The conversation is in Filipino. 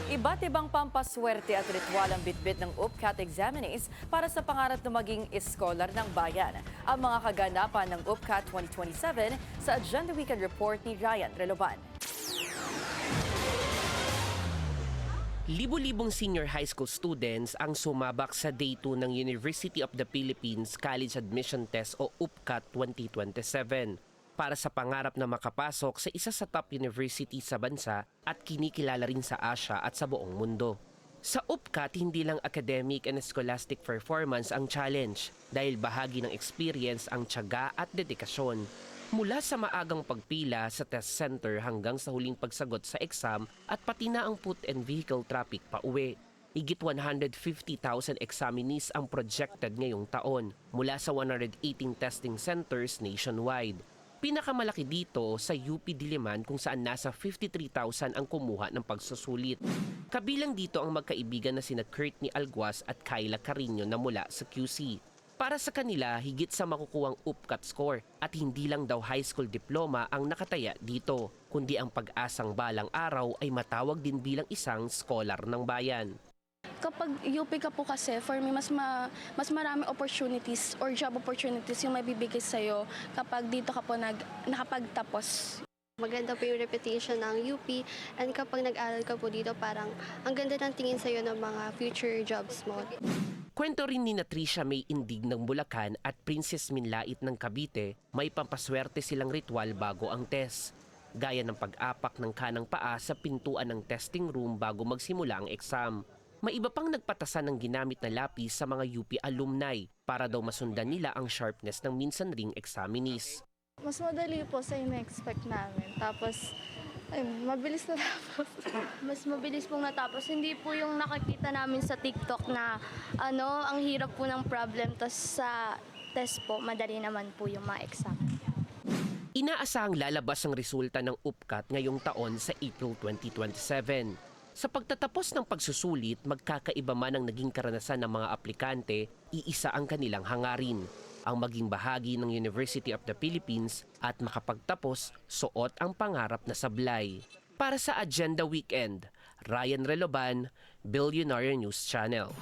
Iba't ibang pampaswerte at ritual ang bitbit ng UPCAT examinees para sa pangarap na maging iskolar ng bayan. Ang mga kaganapan ng UPCAT 2027 sa Agenda Weekend Report ni Ryan Reloban. Libo-libong senior high school students ang sumabak sa Day 2 ng University of the Philippines College Admission Test o UPCAT 2027 para sa pangarap na makapasok sa isa sa top university sa bansa at kinikilala rin sa Asia at sa buong mundo. Sa UPCAT, hindi lang academic and scholastic performance ang challenge dahil bahagi ng experience ang tiyaga at dedikasyon. Mula sa maagang pagpila sa test center hanggang sa huling pagsagot sa exam at pati na ang foot and vehicle traffic pa uwi. Higit 150,000 examinees ang projected ngayong taon mula sa 118 testing centers nationwide. Pinakamalaki dito sa UP Diliman kung saan nasa 53,000 ang kumuha ng pagsusulit. Kabilang dito ang magkaibigan na sina Courtney Alguaz at Kyla Carino na mula sa QC. Para sa kanila, higit sa makukuhang UPCAT score at hindi lang daw high school diploma ang nakataya dito, kundi ang pag-asang balang araw ay matawag din bilang isang scholar ng bayan. Kapag UP ka po kasi, for me, mas marami opportunities or job opportunities yung mabibigay sa'yo kapag dito ka po nakapagtapos. Maganda po yung reputation ng UP and kapag nag-aral ka po dito, parang ang ganda ng tingin sa'yo ng mga future jobs mo. Kwento rin ni Tricia May Indig ng Bulacan at Princess Minlait ng Cavite, may pampaswerte silang ritual bago ang test. Gaya ng pag-apak ng kanang paa sa pintuan ng testing room bago magsimula ang exam. May iba pang nagpatasan ng ginamit na lapis sa mga UP alumni para daw masundan nila ang sharpness ng minsan ring examinees. Mas madali po sa ina-expect namin. Tapos, mabilis na tapos. Mas mabilis pong natapos. Hindi po yung nakakita namin sa TikTok na ang hirap po ng problem. Tapos sa test po, madali naman po yung mga exam. Inaasahang lalabas ang resulta ng UPCAT ngayong taon sa April 2027. Sa pagtatapos ng pagsusulit, magkakaiba man ang naging karanasan ng mga aplikante, iisa ang kanilang hangarin, ang maging bahagi ng University of the Philippines at makapagtapos, suot ang pangarap na sablay. Para sa Agenda Weekend, Ryan Reloban, Billionaire News Channel.